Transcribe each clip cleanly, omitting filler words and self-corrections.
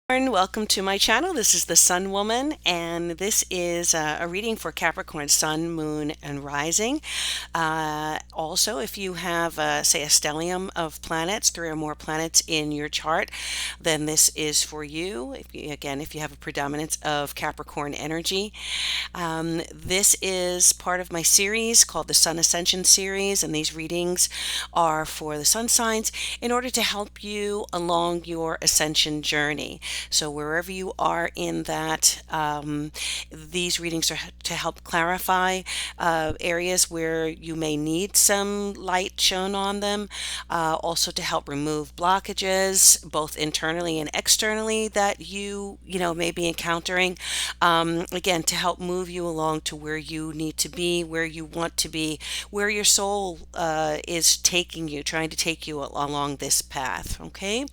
Welcome to my channel. This is the Sun Woman, and this is a reading for Capricorn, Sun, Moon, and Rising. Also, if you have, say, a stellium of planets, three or more planets in your chart, then this is for you. If you have a predominance of Capricorn energy. This is part of my series called the Sun Ascension Series, and these readings are for the sun signs in order to help you along your ascension journey. So wherever you are in that, these readings are to help clarify areas where you may need some light shown on them, also to help remove blockages, both internally and externally, that you may be encountering. Again, to help move you along to where you need to be, where you want to be, where your soul is taking you, trying to take you along this path. Okay.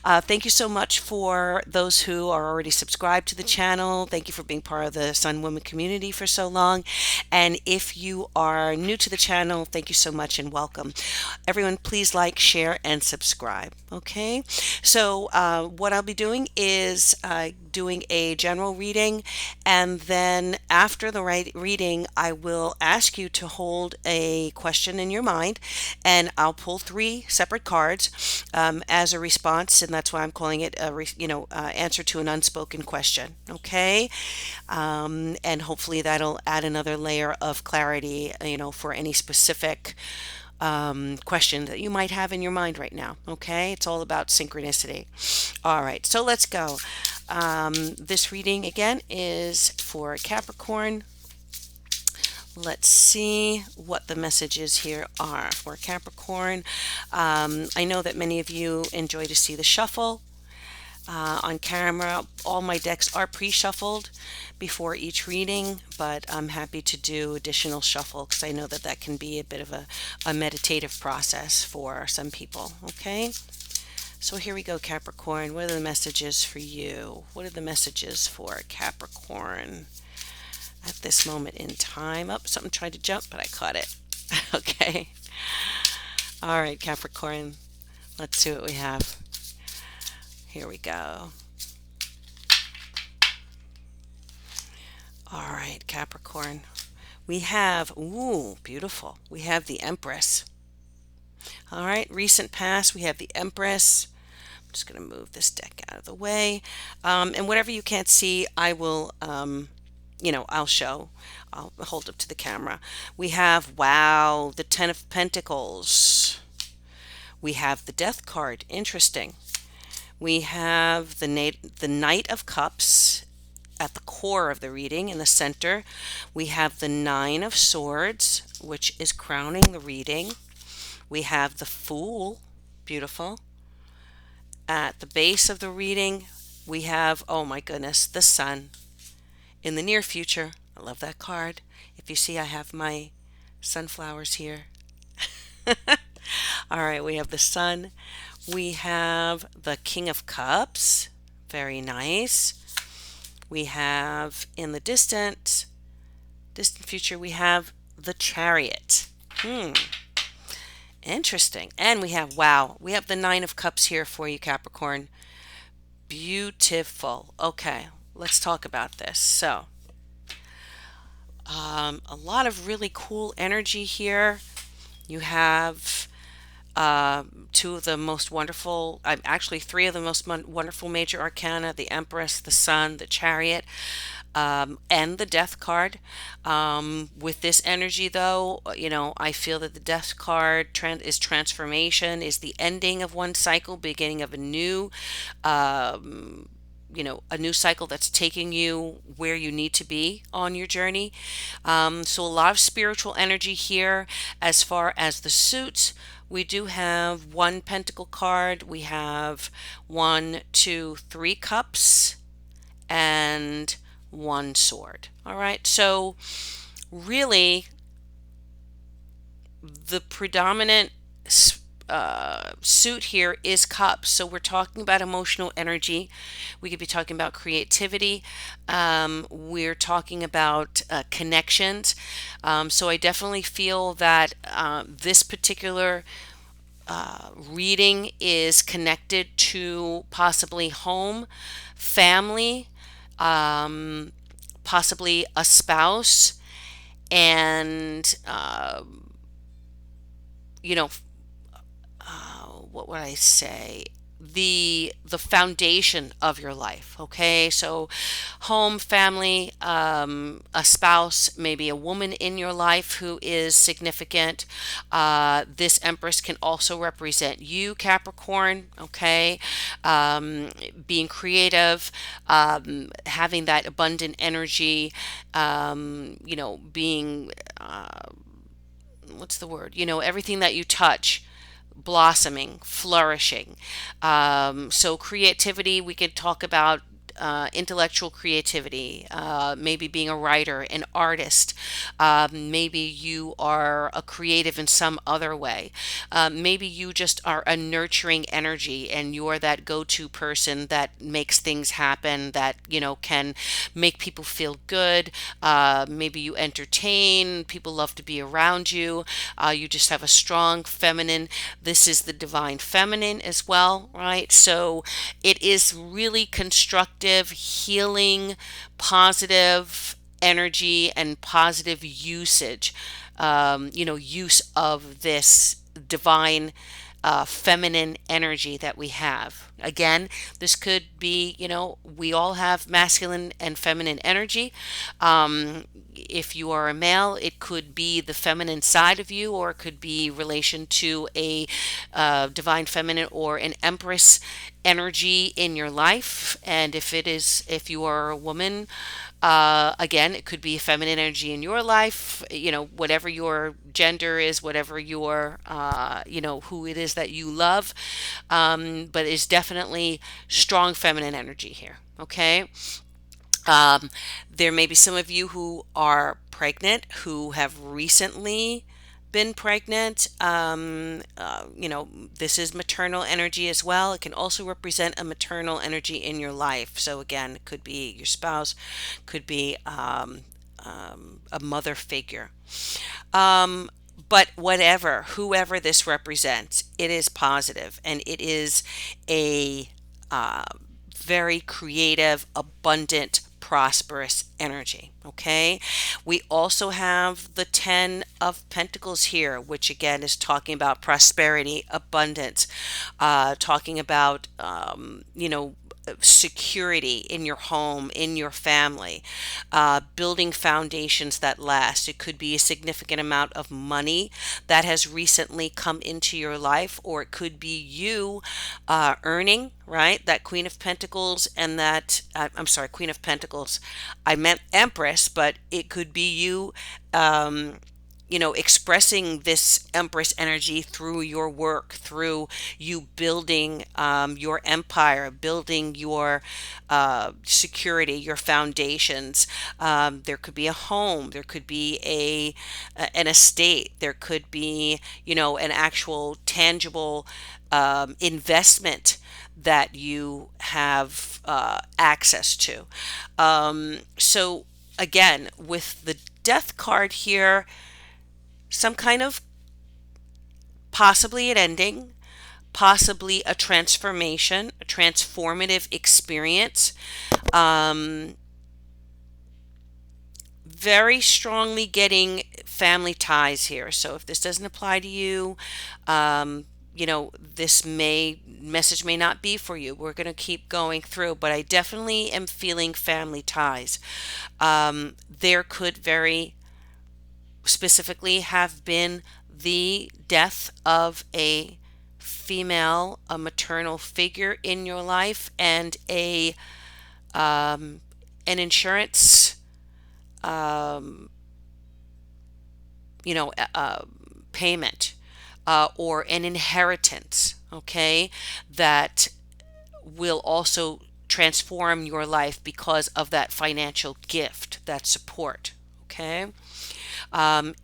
Thank you so much for those who are already subscribed to the channel. Thank you for being part of the Sun Woman community for so long. And if you are new to the channel, thank you so much and welcome. Everyone, please like, share, and subscribe. Okay. So what I'll be doing is doing a general reading, and then after the reading, I will ask you to hold a question in your mind, and I'll pull three separate cards as a response, and that's why I'm calling it answer to an unspoken question. Okay, and hopefully that'll add another layer of clarity, for any specific question that you might have in your mind right now. Okay, it's all about synchronicity. All right, so let's go. This reading again is for Capricorn. Let's see what the messages here are for Capricorn. I know that many of you enjoy to see the shuffle on camera. All my decks are pre-shuffled before each reading, but I'm happy to do additional shuffle because I know that that can be a bit of a meditative process for some people. Okay, so here we go, Capricorn. What are the messages for you? What are the messages for Capricorn at this moment in time? Oh, something tried to jump, but I caught it. Okay. All right, Capricorn. Let's see what we have. Here we go. All right, Capricorn. We have, ooh, beautiful. We have the Empress. All right, recent past, we have the Empress. I'm just going to move this deck out of the way. And whatever you can't see, I will, I'll show. I'll hold up to the camera. We have, wow, the Ten of Pentacles. We have the Death card. Interesting. We have the Knight of Cups at the core of the reading in the center. We have the Nine of Swords, which is crowning the reading. We have the Fool, beautiful. At the base of the reading, we have, oh my goodness, the Sun. In the near future, I love that card. If you see, I have my sunflowers here. All right, we have the Sun. We have the King of Cups. Very nice. We have in the distant future, we have the Chariot. Interesting. And we have, wow, we have the Nine of Cups here for you, Capricorn. Beautiful. Okay, let's talk about this. So, a lot of really cool energy here. You have two of the most wonderful, actually three of the most wonderful major arcana: the Empress, the Sun, the Chariot, and the Death card. With this energy, though, I feel that the Death card is transformation, is the ending of one cycle, beginning of a new. A new cycle that's taking you where you need to be on your journey. So a lot of spiritual energy here. As far as the suits, we do have one Pentacle card. We have 1, 2, 3 cups and one sword. All right. So really, the predominant suit here is cups. So we're talking about emotional energy. We could be talking about creativity. We're talking about connections. So I definitely feel that this particular reading is connected to possibly home, family, um, possibly a spouse, and you know, what would I say? The foundation of your life. Okay, so home, family, a spouse, maybe a woman in your life who is significant. This Empress can also represent you, Capricorn. Okay, being creative, having that abundant energy. Being what's the word? Everything that you touch blossoming, flourishing. So creativity, we could talk about intellectual creativity, maybe being a writer, an artist. Maybe you are a creative in some other way. Maybe you just are a nurturing energy and you're that go-to person that makes things happen, that, can make people feel good. Maybe you entertain, people love to be around you. You just have a strong feminine. This is the divine feminine as well, right? So it is really constructive, healing, positive energy and positive usage, use of this divine feminine energy that we have. Again, this could be, we all have masculine and feminine energy. If you are a male, it could be the feminine side of you, or it could be relation to a divine feminine or an empress energy in your life. And if you are a woman, again, it could be feminine energy in your life, whatever your gender is, whatever your, who it is that you love. But it's definitely strong feminine energy here. Okay. Um, there may be some of you who are pregnant who have recently been pregnant. This is maternal energy as well. It can also represent a maternal energy in your life. So again, it could be your spouse, could be a mother figure. Um, but whoever this represents, it is positive and it is a uh, very creative, abundant, prosperous energy. Okay. We also have the 10 of Pentacles here, which again is talking about prosperity, abundance, talking about, security in your home, in your family, building foundations that last. It could be a significant amount of money that has recently come into your life, or it could be you earning, right? That Queen of Pentacles and that, I'm sorry, Queen of Pentacles. I meant Empress, but it could be you. Expressing this Empress energy through your work, through you building your empire, building your security, your foundations. There could be a home, there could be an estate, there could be, an actual tangible investment that you have access to. So again, with the Death card here, some kind of possibly an ending, possibly a transformation, a transformative experience. Um, Very strongly getting family ties here. So if this doesn't apply to you, this message may not be for you. We're going to keep going through, but I definitely am feeling family ties. There could very specifically have been the death of a female, a maternal figure in your life, and an insurance, um, payment, or an inheritance. Okay, that will also transform your life because of that financial gift, that support. Okay.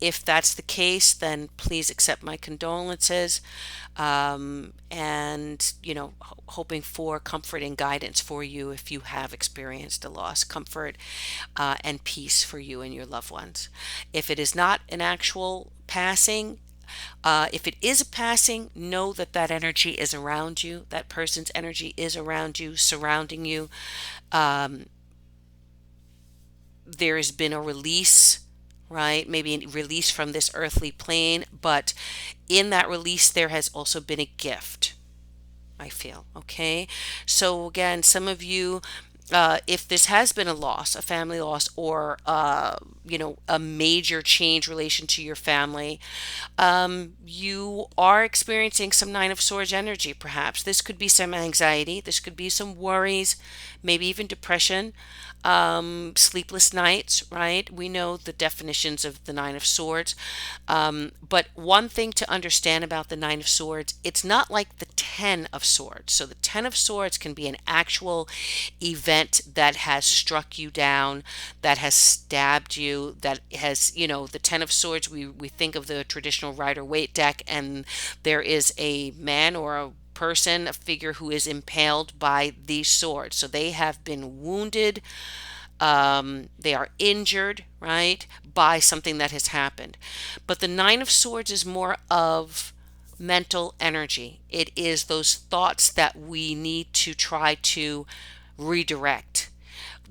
If that's the case, then please accept my condolences, and, hoping for comfort and guidance for you if you have experienced a loss, comfort and peace for you and your loved ones. If it is not an actual passing, If it is a passing, know that that energy is around you. That person's energy is around you, surrounding you. Um, there has been a release, right? Maybe a release from this earthly plane, but in that release, there has also been a gift, I feel. Okay. So, again, some of you, if this has been a loss, a family loss, or, a major change relation to your family, you are experiencing some Nine of Swords energy, perhaps. This could be some anxiety, this could be some worries, maybe even depression, sleepless nights, right? We know the definitions of the Nine of Swords. But one thing to understand about the Nine of Swords, it's not like the Ten of Swords. So the Ten of Swords can be an actual event that has struck you down, that has stabbed you, that has, the Ten of Swords, we think of the traditional Rider-Waite deck, and there is a man or a person, a figure who is impaled by these swords. So they have been wounded, they are injured, right, by something that has happened. But the Nine of Swords is more of mental energy. It is those thoughts that we need to try to redirect.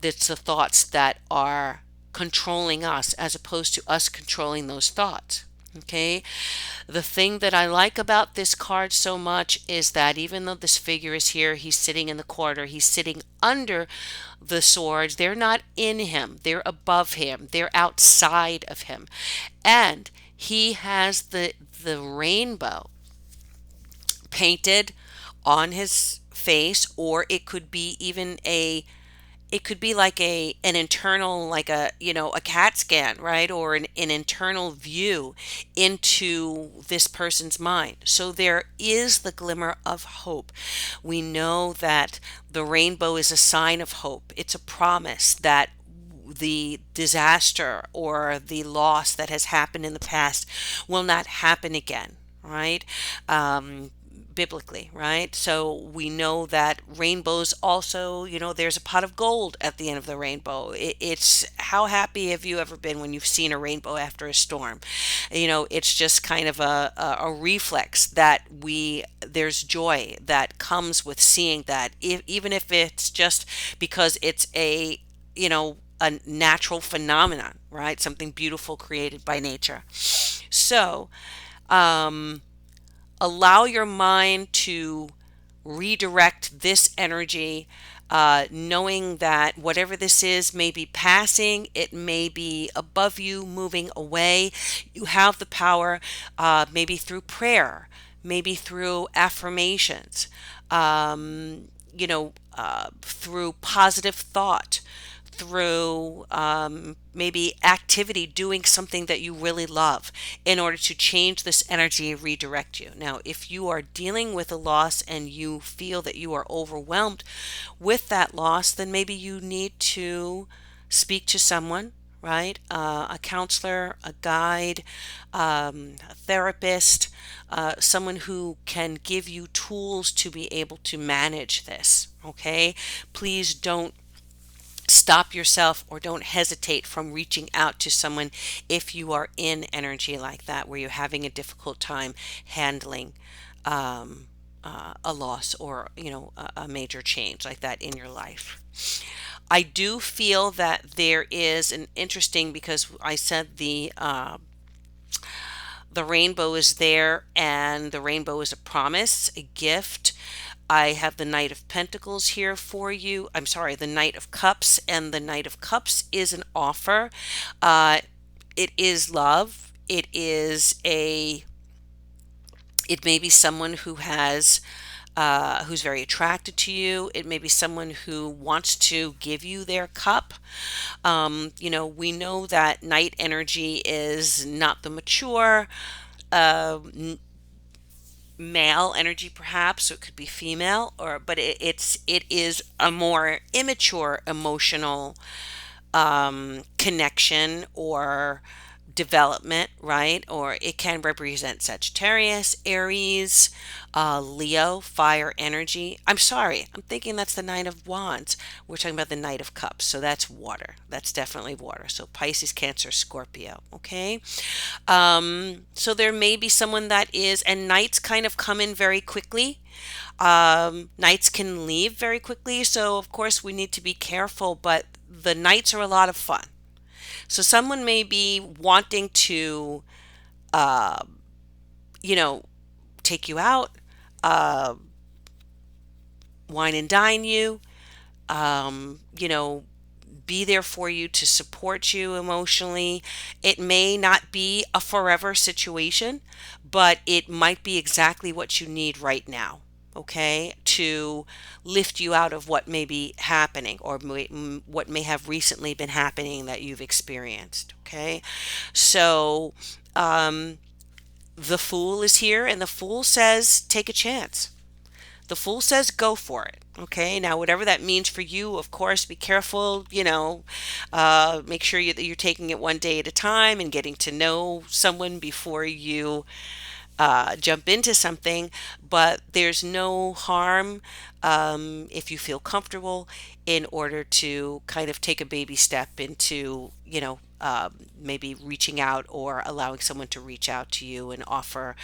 It's the thoughts that are controlling us as opposed to us controlling those thoughts. Okay. The thing that I like about this card so much is that even though this figure is here, he's sitting in the corner, he's sitting under the swords. They're not in him, they're above him, they're outside of him. And he has the rainbow painted on his face, or it could be even it could be like an internal, like a CAT scan, right, or an internal view into this person's mind. So there is the glimmer of hope. We know that the rainbow is a sign of hope. It's a promise that the disaster or the loss that has happened in the past will not happen again, right? Biblically, right? So we know that rainbows also, there's a pot of gold at the end of the rainbow. It's how happy have you ever been when you've seen a rainbow after a storm? It's just kind of a reflex that there's joy that comes with seeing that, even if it's just because it's a natural phenomenon, right? Something beautiful created by nature. So, allow your mind to redirect this energy, knowing that whatever this is may be passing, it may be above you, moving away. You have the power, maybe through prayer, maybe through affirmations, through positive thought, through maybe activity, doing something that you really love in order to change this energy and redirect you. Now, if you are dealing with a loss and you feel that you are overwhelmed with that loss, then maybe you need to speak to someone, right? A counselor, a guide, a therapist, someone who can give you tools to be able to manage this, okay? Please don't stop yourself or don't hesitate from reaching out to someone if you are in energy like that, where you're having a difficult time handling a loss or a major change like that in your life. I do feel that there is an interesting, because I said the rainbow is there, and the rainbow is a promise, a gift. I have the Knight of Pentacles here for you. I'm sorry, the Knight of Cups, and the Knight of Cups is an offer. Uh, it is love. It may be someone who's very attracted to you. It may be someone who wants to give you their cup. We know that night energy is not the mature male energy, perhaps, so it could be female, but it is a more immature emotional connection or development, right? Or it can represent Sagittarius, Aries, Leo, fire energy. I'm sorry, I'm thinking that's the Nine of Wands. We're talking about the Knight of Cups, so that's water. That's definitely water. So Pisces, Cancer, Scorpio. Okay. So there may be someone that is, and nights kind of come in very quickly. Nights can leave very quickly. So, of course, we need to be careful, but the nights are a lot of fun. So, someone may be wanting to, uh, you know, take you out, uh, wine and dine you, you know, be there for you to support you emotionally. It may not be a forever situation, but it might be exactly what you need right now, okay, to lift you out of what may be happening or what may have recently been happening that you've experienced, okay? So, the Fool is here, and the Fool says, take a chance. The Fool says go for it. Okay, now whatever that means for you, of course, be careful, make sure that you're taking it one day at a time and getting to know someone before you jump into something. But there's no harm if you feel comfortable in order to kind of take a baby step into, maybe reaching out or allowing someone to reach out to you and offer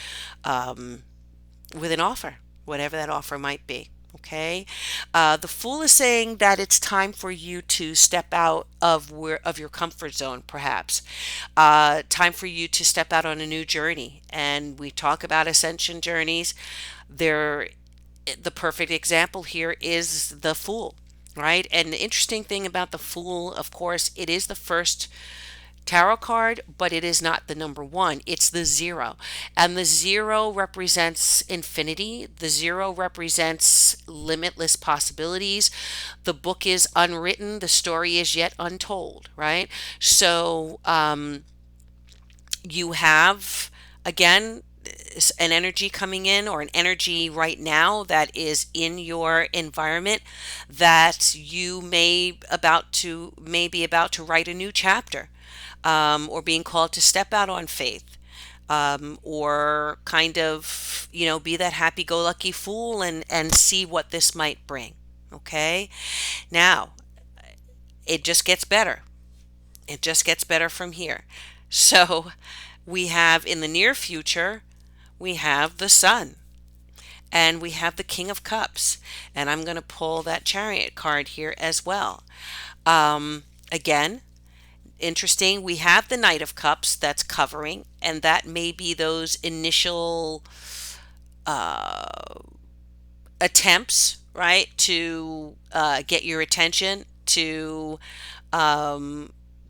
with an offer, whatever that offer might be. Okay, the Fool is saying that it's time for you to step out of your comfort zone, perhaps. Time for you to step out on a new journey. And we talk about ascension journeys. There, the perfect example here is the Fool, right? And the interesting thing about the Fool, of course, it is the first tarot card, but it is not the number one. It's the zero. And the zero represents infinity. The zero represents limitless possibilities. The book is unwritten. The story is yet untold, right? So you have, again, an energy coming in or an energy right now that is in your environment that you may be about to write a new chapter, or being called to step out on faith, or kind of, be that happy-go-lucky fool and see what this might bring. Okay, now it just gets better. It just gets better from here. So we have in the near future, we have the Sun and we have the King of Cups. And I'm going to pull that Chariot card here as well. Again, interesting. We have the Knight of Cups that's covering, and that may be those initial attempts, right, to get your attention, to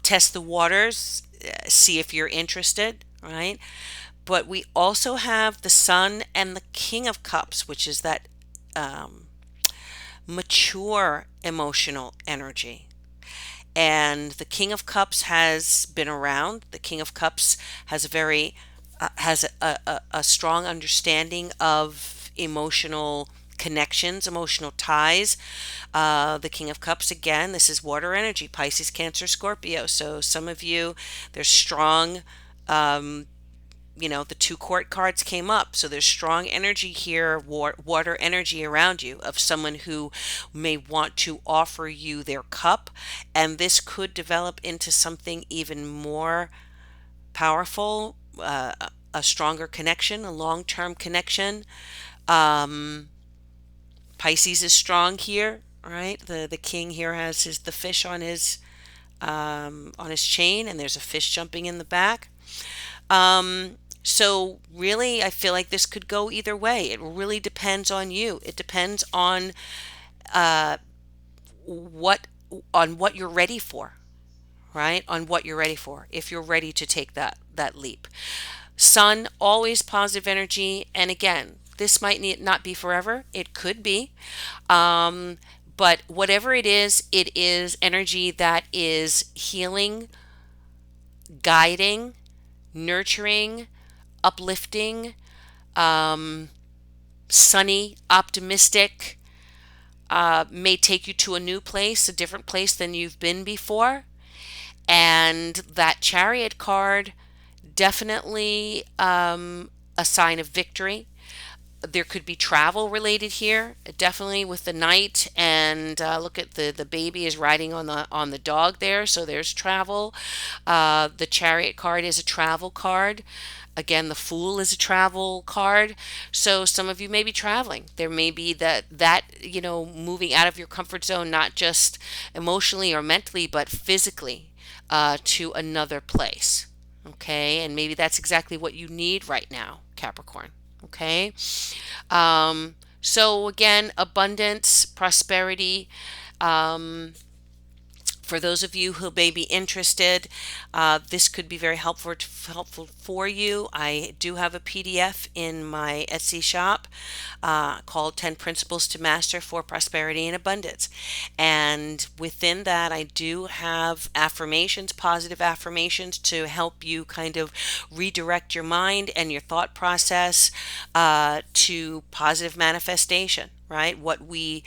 test the waters, see if you're interested, right? But we also have the Sun and the King of Cups, which is that mature emotional energy. And the King of Cups has been around. The King of Cups has a very has a strong understanding of emotional connections, emotional ties. The King of Cups, again, this is water energy, Pisces, Cancer, Scorpio. So some of you, there's strong, the two court cards came up. So there's strong energy here, water energy around you of someone who may want to offer you their cup. And this could develop into something even more powerful, a stronger connection, a long-term connection. Pisces is strong here, right? The king here has the fish on his chain, and there's a fish jumping in the back. So really, I feel like this could go either way. It really depends on you. It depends on what what you're ready for, right? On what you're ready for. If you're ready to take that leap. Sun, always positive energy, and again, this might not be forever. It could be. But whatever it is energy that is healing, guiding, nurturing, uplifting, sunny, optimistic, may take you to a new place, a different place than you've been before. And that Chariot card Definitely a sign of victory. There could be travel related here, definitely with the knight, and look at the baby is riding on the dog there, so there's travel. The chariot card is a travel card. Again, the fool is a travel card. So some of you may be traveling. There may be that moving out of your comfort zone, not just emotionally or mentally, but physically, to another place. Okay, and maybe that's exactly what you need right now, Capricorn. Okay. So again, abundance, prosperity. Um, for those of you who may be interested, this could be very helpful for you. I do have a PDF in my Etsy shop called 10 Principles to Master for Prosperity and Abundance. And within that, I do have affirmations, positive affirmations to help you kind of redirect your mind and your thought process to positive manifestation, right? What we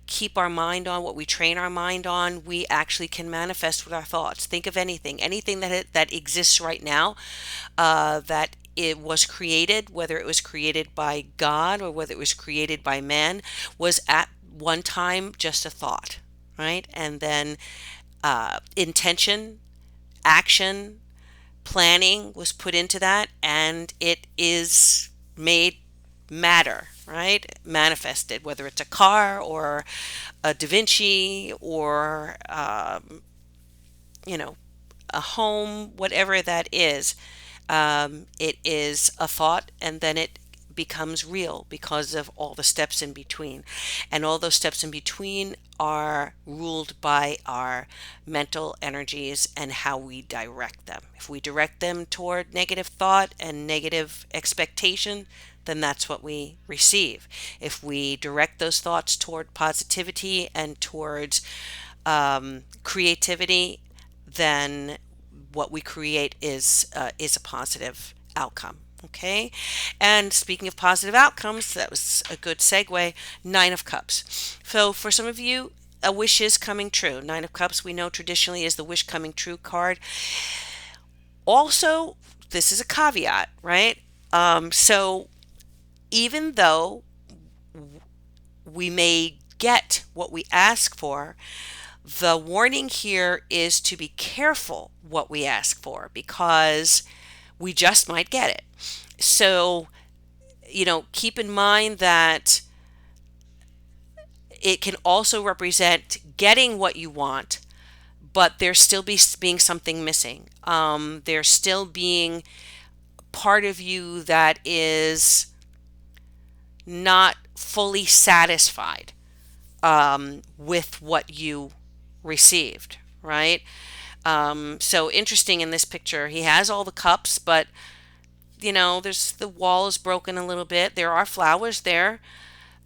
keep our mind on, what we train our mind on, we actually can manifest with our thoughts. Think of anything that exists right now, that it was created, whether it was created by God or whether it was created by man, was at one time just a thought, right? And then intention, action, planning was put into that, and it is made matter, right? Manifested, whether it's a car or a Da Vinci or, you know, a home, whatever that is. It is a thought, and then it becomes real because of all the steps in between. And all those steps in between are ruled by our mental energies and how we direct them. If we direct them toward negative thought and negative expectation, then that's what we receive. If we direct those thoughts toward positivity and towards creativity, then what we create is a positive outcome. Okay, and speaking of positive outcomes, that was a good segue. Nine of Cups. So for some of you, a wish is coming true. Nine of Cups, we know traditionally, is the wish coming true card. Also, this is a caveat, right? So even though we may get what we ask for, the warning here is to be careful what we ask for, because we just might get it. So, keep in mind that it can also represent getting what you want, but there's still being something missing. There's still being part of you that is not fully satisfied with what you received, right? So interesting in this picture, he has all the cups, but there's the wall is broken a little bit. There are flowers there,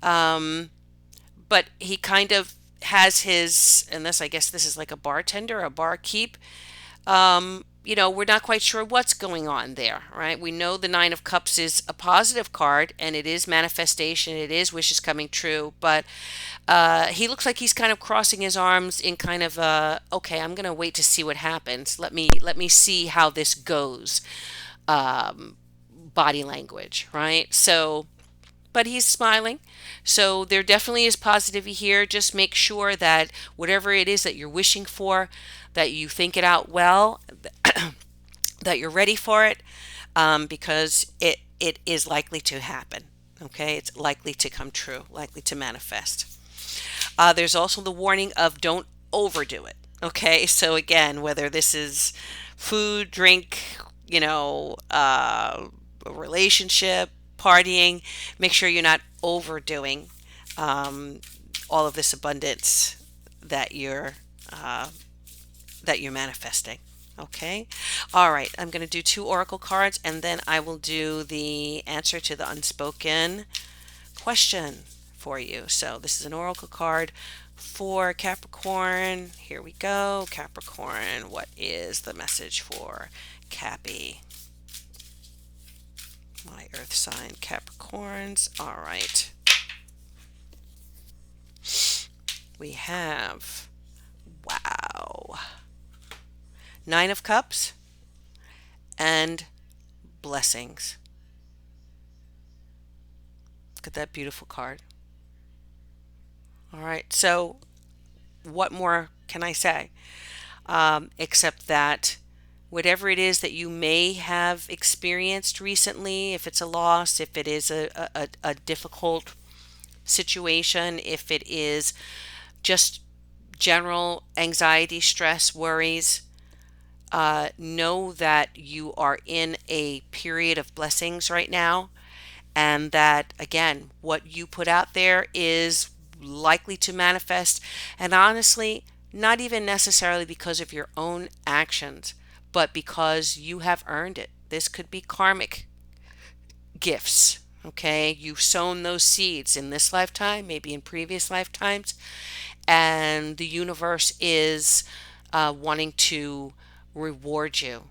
but he kind of has his, and this, I guess this is like a bartender, a barkeep. We're not quite sure what's going on there, right? We know the Nine of Cups is a positive card, and it is manifestation, it is wishes coming true, but he looks like he's kind of crossing his arms in kind of okay, I'm gonna wait to see what happens. Let me see how this goes. Body language, right? So, but he's smiling. So there definitely is positivity here. Just make sure that whatever it is that you're wishing for, that you think it out well, that you're ready for it, because it is likely to happen. Okay, it's likely to come true, likely to manifest. There's also the warning of don't overdo it. Okay, so again, whether this is food, drink, a relationship, partying, make sure you're not overdoing all of this abundance that you're uh, that you're manifesting. Okay. All right. I'm going to do two oracle cards, and then I will do the answer to the unspoken question for you. So this is an oracle card for Capricorn. Here we go. Capricorn, what is the message for Cappy? My earth sign Capricorns. All right. We have, wow, Nine of Cups and blessings. Look at that beautiful card. All right, so what more can I say? Except that whatever it is that you may have experienced recently, if it's a loss, if it is a difficult situation, if it is just general anxiety, stress, worries, know that you are in a period of blessings right now, and that, again, what you put out there is likely to manifest. And honestly, not even necessarily because of your own actions, but because you have earned it. This could be karmic gifts. Okay, you've sown those seeds in this lifetime, maybe in previous lifetimes, and the universe is wanting to reward you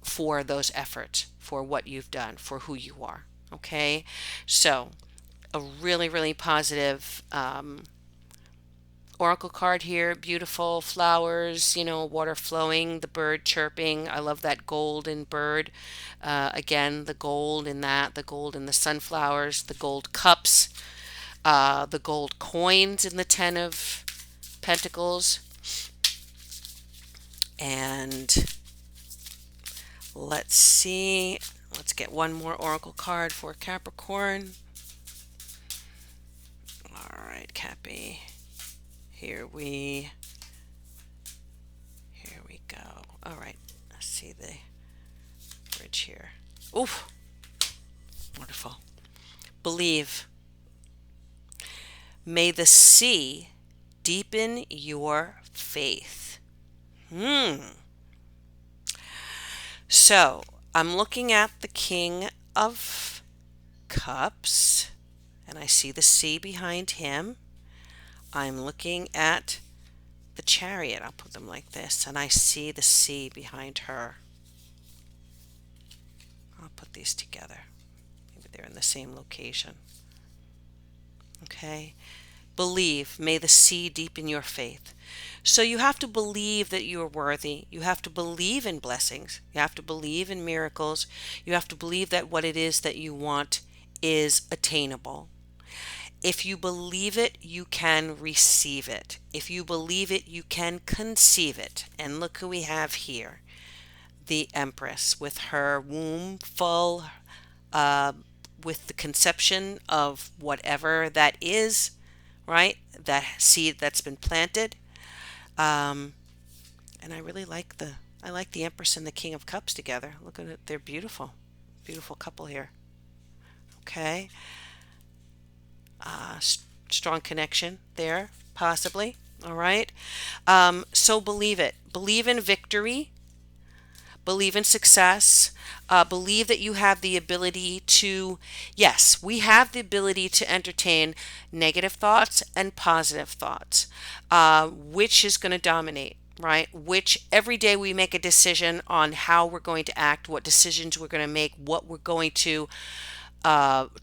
for those efforts, for what you've done, for who you are. Okay, so a really, really positive oracle card here. Beautiful flowers, water flowing, the bird chirping. I love that golden bird. Again, the gold in that, the gold in the sunflowers, the gold cups, the gold coins in the Ten of Pentacles. And let's see. Let's get one more oracle card for Capricorn. All right, Cappy. Here we go. All right, let's see the bridge here. Oof, wonderful. Believe. May the sea deepen your faith. So I'm looking at the King of Cups, and I see the sea behind him. I'm looking at the Chariot. I'll put them like this, and I see the sea behind her. I'll put these together. Maybe they're in the same location. Okay. Believe. May the sea deepen your faith. So you have to believe that you are worthy. You have to believe in blessings. You have to believe in miracles. You have to believe that what it is that you want is attainable. If you believe it, you can receive it. If you believe it, you can conceive it. And look who we have here. The Empress with her womb full, with the conception of whatever that is, right? That seed that's been planted. And I really like the Empress and the King of Cups together. Look at it. They're beautiful. Beautiful couple here. Okay. Strong connection there, possibly. All right. So believe it. Believe in victory. Believe in success. Believe that you have the ability to, yes, we have the ability to entertain negative thoughts and positive thoughts. Which is going to dominate, right? Which every day we make a decision on how we're going to act, what decisions we're going to make, what we're going to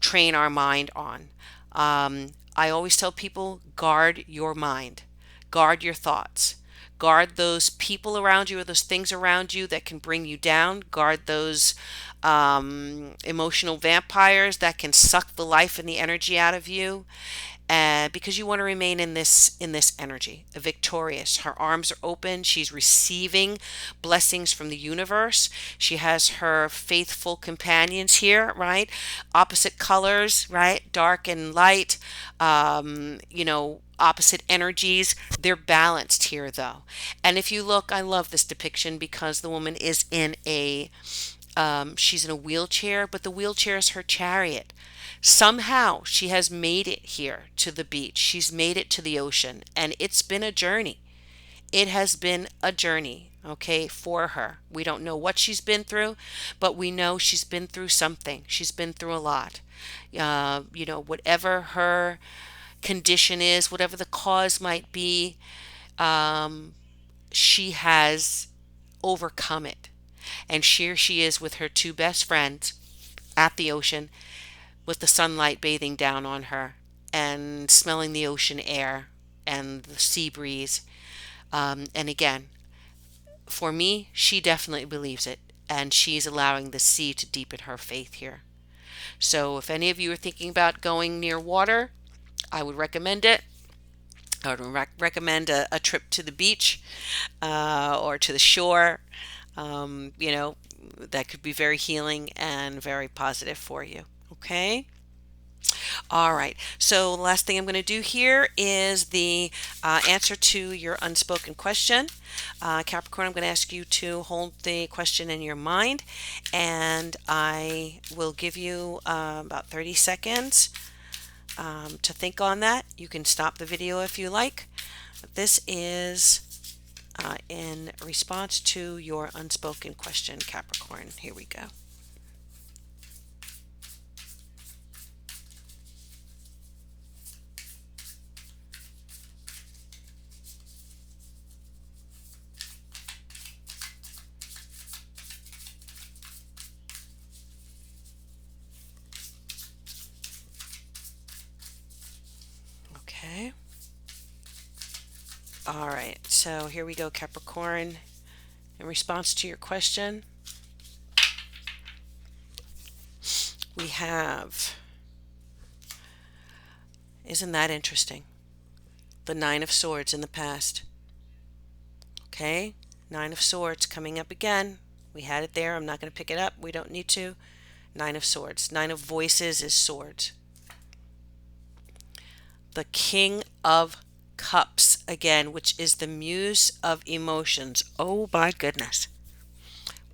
train our mind on. I always tell people, guard your mind, guard your thoughts, guard those people around you or those things around you that can bring you down, guard those emotional vampires that can suck the life and the energy out of you. Because you want to remain in this energy, victorious. Her arms are open. She's receiving blessings from the universe. She has her faithful companions here, right? Opposite colors, right? Dark and light. Opposite energies. They're balanced here, though. And if you look, I love this depiction because the woman is in she's in a wheelchair, but the wheelchair is her chariot. Somehow she has made it here to the beach. She's made it to the ocean, and it's been a journey. It has been a journey, okay, for her. We don't know what she's been through, but we know she's been through something. She's been through a lot. Whatever her condition is, whatever the cause might be, she has overcome it. And here she is with her two best friends at the ocean, with the sunlight bathing down on her and smelling the ocean air and the sea breeze. And again, for me, she definitely believes it. and she's allowing the sea to deepen her faith here. So if any of you are thinking about going near water, I would recommend it. I would recommend a trip to the beach or to the shore. You know, that could be very healing and very positive for you. Okay. All right. So the last thing I'm going to do here is the answer to your unspoken question. Capricorn, I'm going to ask you to hold the question in your mind, and I will give you about 30 seconds to think on that. You can stop the video if you like. This is in response to your unspoken question, Capricorn. Here we go. Okay. All right. So here we go, Capricorn. In response to your question, we have, isn't that interesting? The Nine of Swords in the past. Okay, Nine of Swords coming up again. We had it there. I'm not going to pick it up. We don't need to. Nine of Swords. Nine of Voices is swords. The King of Cups again, which is the muse of emotions. Oh my goodness.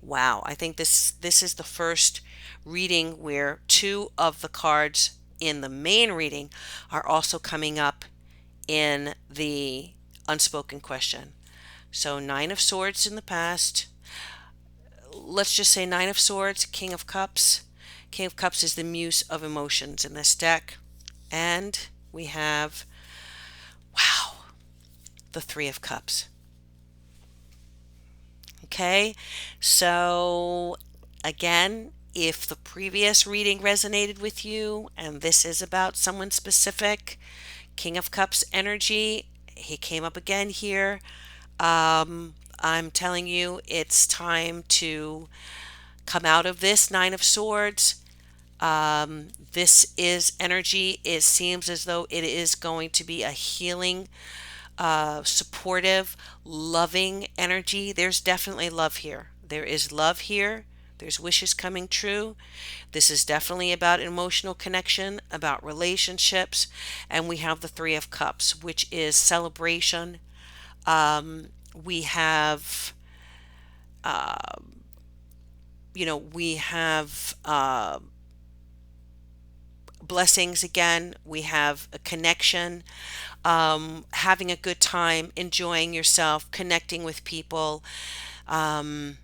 Wow, I think this is the first reading where two of the cards in the main reading are also coming up in the unspoken question. So Nine of Swords in the past. Let's just say Nine of Swords, King of Cups. King of Cups is the muse of emotions in this deck. And we have, wow, the Three of Cups. Okay, so again, if the previous reading resonated with you and this is about someone specific, King of Cups energy, he came up again here. I'm telling you, it's time to come out of this Nine of Swords. This is energy. It seems as though it is going to be a healing, supportive, loving energy. There's definitely love here. There is love here. There's wishes coming true. This is definitely about emotional connection, about relationships. And we have the Three of Cups, which is celebration. We have, we have blessings again. We have a connection, having a good time, enjoying yourself, connecting with people. The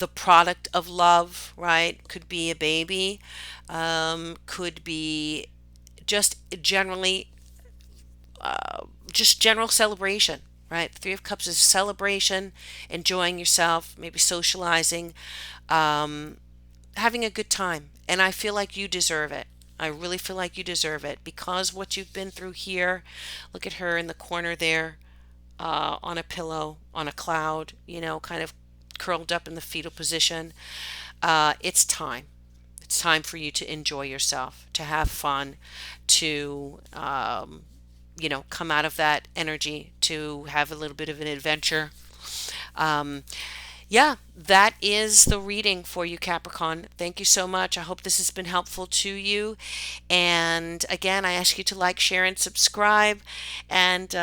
product of love, right? Could be a baby, could be just generally, just general celebration, right? The Three of Cups is celebration, enjoying yourself, maybe socializing, having a good time. And I feel like you deserve it. I really feel like you deserve it because what you've been through here. Look at her in the corner there, on a pillow, on a cloud, kind of curled up in the fetal position. It's time. It's time for you to enjoy yourself, to have fun, to, come out of that energy, to have a little bit of an adventure. Yeah, that is the reading for you, Capricorn. Thank you so much. I hope this has been helpful to you. And again, I ask you to like, share, and subscribe. And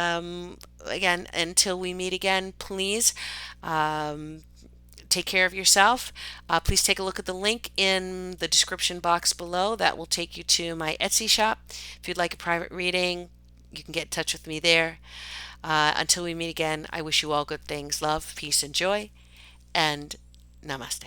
again, until we meet again, please take care of yourself. Please take a look at the link in the description box below. That will take you to my Etsy shop. If you'd like a private reading, you can get in touch with me there. Until we meet again, I wish you all good things, love, peace, and joy. And namaste.